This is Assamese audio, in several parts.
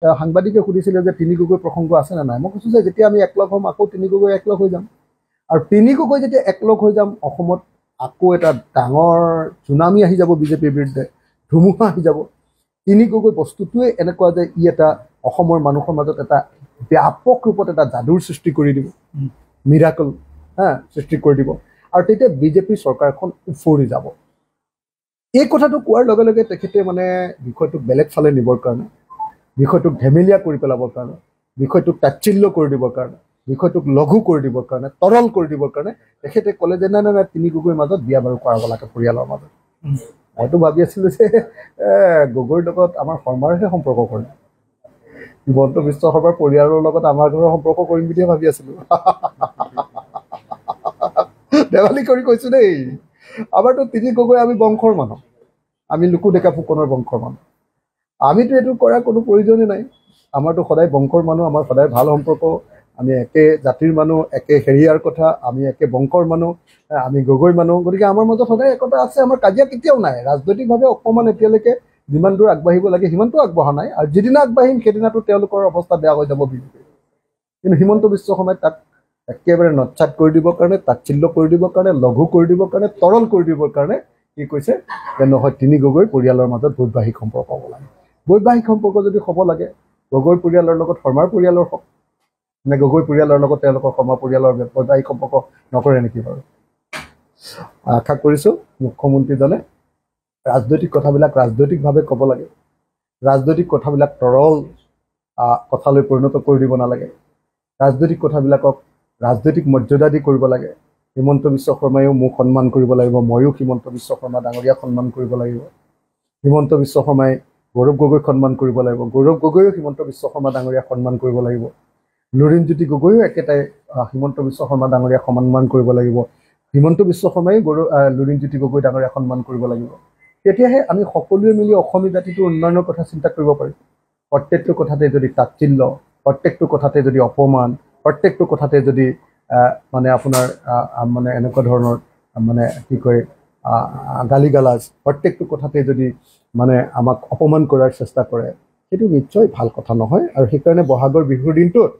সাংবাদিকে সুধিছিলে যে তিনি গগৈ প্ৰসংগ আছে নে নাই। মই কৈছোঁ যে যেতিয়া আমি একলগ হ'ম আকৌ তিনি গগৈ একলগ হৈ যাম, আৰু তিনি গগৈ যেতিয়া একলগ হৈ যাম অসমত আকৌ এটা ডাঙৰ চুনামি আহি যাব বিজেপিৰ বিৰুদ্ধে, ধুমুহা আহি যাব। তিনি গগৈ বস্তুটোৱে এনেকুৱা যে ই এটা অসমৰ মানুহৰ মাজত এটা ব্যাপক ৰূপত এটা যাদুৰ সৃষ্টি কৰি দিব, মিৰাকল সৃষ্টি কৰি দিব, আৰু তেতিয়া বিজেপিৰ চৰকাৰখন উফৰি যাব। এই কথাটো কোৱাৰ লগে লগে তেখেতে মানে বিষয়টোক বেলেগ ফালে নিবৰ কাৰণে, বিষয়টোক ধেমেলীয়া কৰি পেলাবৰ কাৰণে, বিষয়টোক তাচ্ছিল্য কৰি দিবৰ কাৰণে, বিষয়টোক লঘু কৰি দিবৰ কাৰণে, তৰল কৰি দিবৰ কাৰণে তেখেতে ক'লে যে নাই নাই নাই তিনি গগৈৰ মাজত বিয়া বাৰু কৰাব লাগে পৰিয়ালৰ মাজত। মইতো ভাবি আছিলোঁ যে গগৈৰ লগত আমাৰ শৰ্মাৰহে সম্পৰ্ক কৰিম, হিমন্ত বিশ্ব শৰ্মাৰ পৰিয়ালৰ লগত আমাৰ ঘৰৰ সম্পৰ্ক কৰিম বুলিয়ে ভাবি আছিলোঁ। ধেমালি কৰি কৈছোঁ দেই। আমাৰতো তিনি গগৈ আমি বংশৰ মানুহ, আমি লুকু ডেকা ফুকনৰ বংশৰ মানুহ, আমিতো এইটো কৰাৰ কোনো প্ৰয়োজনেই নাই। আমাৰতো সদায় বংশৰ মানুহ, আমাৰ সদায় ভাল সম্পৰ্ক, আমি একে জাতিৰ মানুহ, একে হেৰিয়াৰ কথা, আমি একে বংশৰ মানুহ, আমি গগৈ মানুহ, গতিকে আমাৰ মাজত সদায় একতা আছে, আমাৰ কাজিয়া কেতিয়াও নাই। ৰাজনৈতিকভাৱে অকণমান এতিয়ালৈকে যিমান দূৰ আগবাঢ়িব লাগে সিমানটো আগবঢ়া নাই, আৰু যিদিনা আগবাঢ়িম সেইদিনাটো তেওঁলোকৰ অৱস্থা বেয়া হৈ যাব বিজেপি। কিন্তু হিমন্ত বিশ্ব শৰ্মাই তাক একেবাৰে নৎসাত কৰি দিবৰ কাৰণে, তাচ্ছিল্য কৰি দিবৰ কাৰণে, লঘু কৰি দিবৰ কাৰণে, তৰল কৰি দিবৰ কাৰণে কি কৈছে যে নহয় তিনি গগৈ পৰিয়ালৰ মাজত বৈবাহিক সম্পৰ্ক হ'ব লাগে। বৈবাহিক সম্পৰ্ক যদি হ'ব লাগে গগৈ পৰিয়ালৰ লগত শৰ্মাৰ পৰিয়ালৰ হওক, নে গগৈ পৰিয়ালৰ লগত তেওঁলোকৰ শৰ্মা পৰিয়ালৰ বৈবাহিক সম্পৰ্ক নকৰে নেকি বাৰু? আশা কৰিছোঁ মুখ্যমন্ত্ৰীজনে ৰাজনৈতিক কথাবিলাক ৰাজনৈতিকভাৱে ক'ব লাগে, ৰাজনৈতিক কথাবিলাক তৰল কথালৈ পৰিণত কৰি দিব নালাগে, ৰাজনৈতিক কথাবিলাকক ৰাজনৈতিক মৰ্যাদা দি কৰিব লাগে। হিমন্ত বিশ্ব শৰ্মায়ো মোক সন্মান কৰিব লাগিব, ময়ো হিমন্ত বিশ্ব শৰ্মা ডাঙৰীয়াক সন্মান কৰিব লাগিব। হিমন্ত বিশ্ব শৰ্মাই গৌৰৱ গগৈক সন্মান কৰিব লাগিব, গৌৰৱ গগৈয়ো হিমন্ত বিশ্ব শৰ্মা ডাঙৰীয়াক সন্মান কৰিব লাগিব। লুৰিণজ্যোতি গগৈয়ো একেটাই হিমন্ত বিশ্ব শৰ্মা ডাঙৰীয়াক সন্মান কৰিব লাগিব, হিমন্ত বিশ্ব শৰ্মায়ো লুৰিণজ্যোতি গগৈ ডাঙৰীয়াক সন্মান কৰিব লাগিব। তেতিয়াহে আমি সকলোৱে মিলি অসমীয়া জাতিটোৰ উন্নয়নৰ কথা চিন্তা কৰিব পাৰিম। প্ৰত্যেকটো কথাতে যদি তাচ্ছিল্য, প্ৰত্যেকটো কথাতে যদি অপমান, প্ৰত্যেকটো কথাতে যদি মানে আপোনাৰ মানে এনেকুৱা ধৰণৰ মানে কি কয় গালি গালাজ, প্ৰত্যেকটো কথাতে যদি মানে আমাক অপমান কৰাৰ চেষ্টা কৰে, সেইটো নিশ্চয় ভাল কথা নহয়। আৰু সেইকাৰণে বহাগৰ বিহুৰ দিনটোত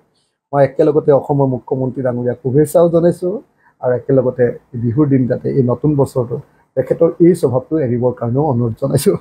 মই একেলগতে অসমৰ মুখ্যমন্ত্ৰী ডাঙৰীয়াক শুভেচ্ছাও জনাইছোঁ, আৰু একেলগতে বিহুৰ দিন যাতে এই নতুন বছৰটোত তেখেতৰ এই স্বভাৱটো এৰিবৰ কাৰণেও অনুৰোধ জনাইছোঁ।